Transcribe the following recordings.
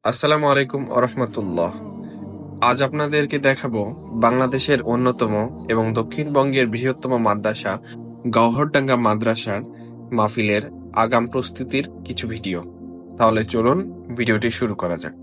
আসসালামু আলাইকুম আরহামতুল্লাহ। আজ আপনাদেরকে দেখাবো বাংলাদেশের অন্যতম এবং দক্ষিণবঙ্গের বৃহত্তম মাদ্রাসা গওহরডাঙ্গা মাদ্রাসার মাহফিলের আগাম প্রস্তুতির কিছু ভিডিও। তাহলে চলুন ভিডিওটি শুরু করা যাক।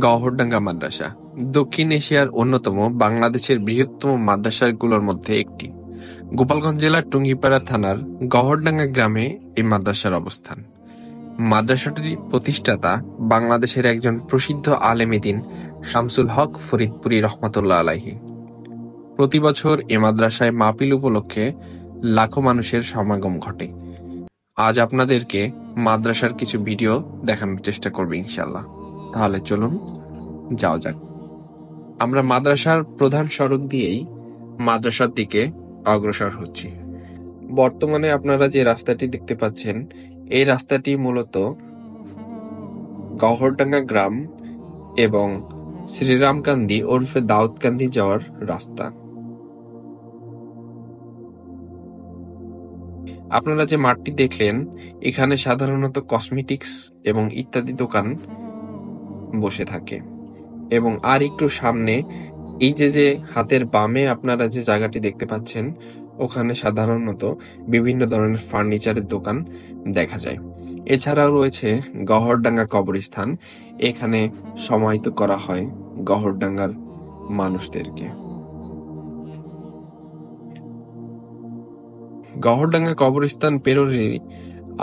গওহরডাঙ্গা মাদ্রাসা দক্ষিণ এশিয়ার অন্যতম বাংলাদেশের বৃহত্তম মাদ্রাসাগুলোর মধ্যে একটি। গোপালগঞ্জ জেলার টুঙ্গিপাড়া থানার গওহরডাঙ্গা গ্রামে এই মাদ্রাসার অবস্থান। মাদ্রাসাটির প্রতিষ্ঠাতা বাংলাদেশের একজন প্রসিদ্ধ আলেম দ্বীন শামসুল হক ফরিদপুরী রহমাতুল্লাহ আলাইহি। প্রতি বছর এ মাদ্রাসায় মাহফিল উপলক্ষে লাখো মানুষের সমাগম ঘটে। আজ আপনাদেরকে মাদ্রাসার কিছু ভিডিও দেখানোর চেষ্টা করব ইনশাআল্লাহ। তাহলে চলুন যাওয়া যাক। আমরা মাদ্রাসার প্রধান সড়ক দিয়েই মাদ্রাসার দিকে অগ্রসর হচ্ছি। বর্তমানে আপনারা যে রাস্তাটি দেখতে পাচ্ছেন, এই রাস্তাটি মূলত গওহরডাঙ্গা গ্রাম এবং শ্রীরামকান্দি ওরফে দাউদকান্দি যাওয়ার রাস্তা। আপনারা যে মাঠটি দেখলেন, এখানে সাধারণত কসমেটিক্স এবং ইত্যাদি দোকান বসে থাকে। এবং আর একটু সামনে এই যে হাতের বামে আপনারা যে জায়গাটি দেখতে পাচ্ছেন, ওখানে সাধারণত বিভিন্ন ধরনের ফার্নিচারের দোকান দেখা যায়। এছাড়াও রয়েছে গওহরডাঙ্গা কবরস্থান। এখানে সমাহিত করা হয় গওহরডাঙ্গার মানুষদেরকে। গওহরডাঙ্গা কবরস্থান পেরোলেই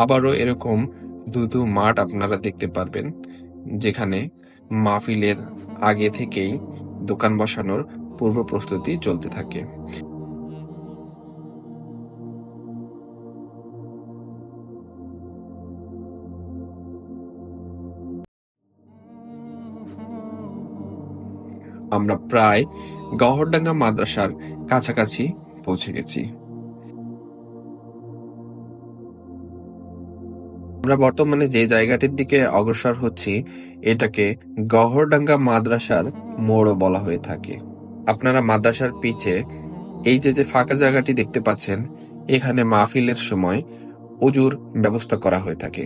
আবারও এরকম দুটো মাঠ আপনারা দেখতে পারবেন, যেখানে মাহফিলের আগে থেকেই দোকান বসানোর পূর্ব প্রস্তুতি চলতে থাকে। আমরা প্রায় গওহরডাঙ্গা মাদ্রাসার কাছাকাছি পৌঁছে গেছি। আমরা বর্তমানে যে জায়গাটির দিকে অগ্রসর হচ্ছি, এটাকে গওহরডাঙ্গা মাদ্রাসার মোড়ও বলা হয়ে থাকে। আপনারা মাদ্রাসার পিছে এই যে ফাঁকা জায়গাটি দেখতে পাচ্ছেন, এখানে মাহফিলের সময় অজুর ব্যবস্থা করা হয়ে থাকে,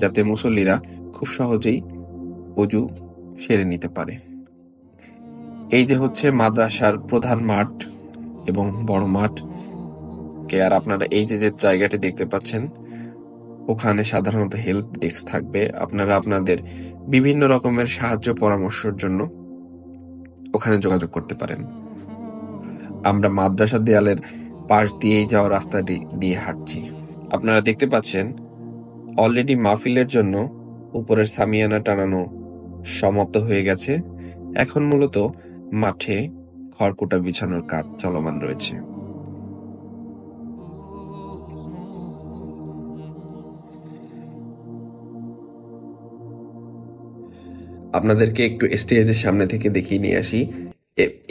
যাতে মুসল্লিরা খুব সহজেই অজু সেরে নিতে পারে। এই যে হচ্ছে মাদ্রাসার প্রধান মাঠ এবং বড় মাঠ কে। আর আপনারা এই যে জায়গাটি দেখতে পাচ্ছেন, ওখানে সাধারণত হেল্প ডেস্ক থাকবে। আপনারা আপনাদের বিভিন্ন রকমের সাহায্য পরামর্শের জন্য ওখানে যোগাযোগ করতে পারেন। আমরা মাদ্রাসার দেয়ালের পাশ দিয়েই যাওয়া রাস্তাটি দিয়ে হাঁটছি। আপনারা দেখতে পাচ্ছেন অলরেডি মাহফিলের জন্য উপরের সামিয়ানা টানানো সমাপ্ত হয়ে গেছে। এখন মূলত মাঠে খড়কুটা বিছানোর কাজ চলমান রয়েছে। আপনাদেরকে একটু স্টেজের সামনে থেকে দেখিয়ে নিয়ে আসি।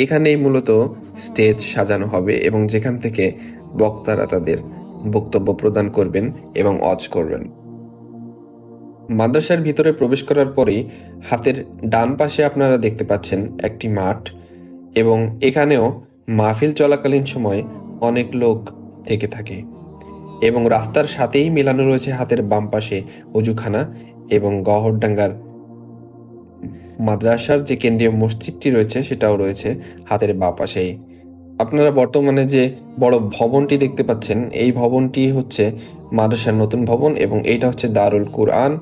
এখানেই মূলত স্টেজ সাজানো হবে এবং যেখান থেকে বক্তারা তাদের বক্তব্য প্রদান করবেন এবং ওয়াজ করবেন। মাদ্রাসার ভিতরে প্রবেশ করার পরেই হাতের ডান পাশে আপনারা দেখতে পাচ্ছেন একটি মাঠ, এবং এখানেও মাহফিল চলাকালীন সময় অনেক লোক থেকে থাকে। এবং রাস্তার সাথেই মেলানো রয়েছে হাতের বাম পাশে অজুখানা এবং গওহরডাঙ্গার মাদ্রাসার যে কেন্দ্রীয় মসজিদটি রয়েছে সেটাও রয়েছে হাতের বাঁ পাশেই। আপনারা বর্তমানে যে বড় ভবনটি দেখতে পাচ্ছেন, এই ভবনটি হচ্ছে মাদ্রাসার নতুন ভবন এবং এইটা হচ্ছে দারুল কুরআন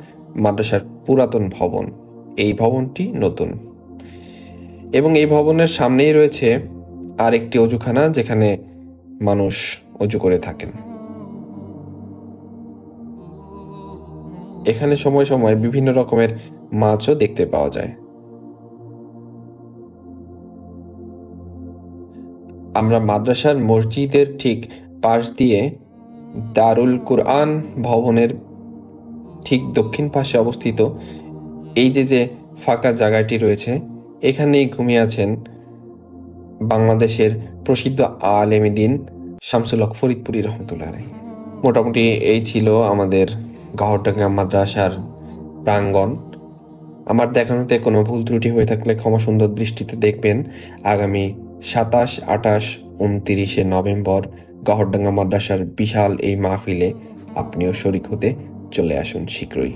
মাদ্রাসার পুরাতন ভবন। এই ভবনটি নতুন এবং এই ভবনের সামনেই রয়েছে আর একটি অজুখানা, যেখানে মানুষ অজু করে থাকেন। এখানে সময় সময় বিভিন্ন রকমের মাছও দেখতে পাওয়া যায়। আমরা মাদ্রাসার মসজিদের ঠিক পাশ দিয়ে দারুল কুরআন ভবনের ঠিক দক্ষিণ পাশে অবস্থিত এই যে ফাঁকা জায়গাটি রয়েছে, এখানেই ঘুমিয়ে আছেন বাংলাদেশের প্রসিদ্ধ আলেম দ্বীন শামসুল হক ফরিদপুরি রহমতুল্লাহ আলাইহি। মোটামুটি এই ছিল আমাদের গওহরডাঙ্গা মাদ্রাসার প্রাঙ্গণ। আমার দেখানোতে কোনো ভুল ত্রুটি হয়ে থাকলে ক্ষমা সুন্দর দৃষ্টিতে দেখবেন। আগামী 27, 28, 29 নভেম্বর গওহরডাঙ্গা মাদ্রাসার বিশাল এই মাহফিলে আপনিও শরিক হতে চলে আসুন শীঘ্রই।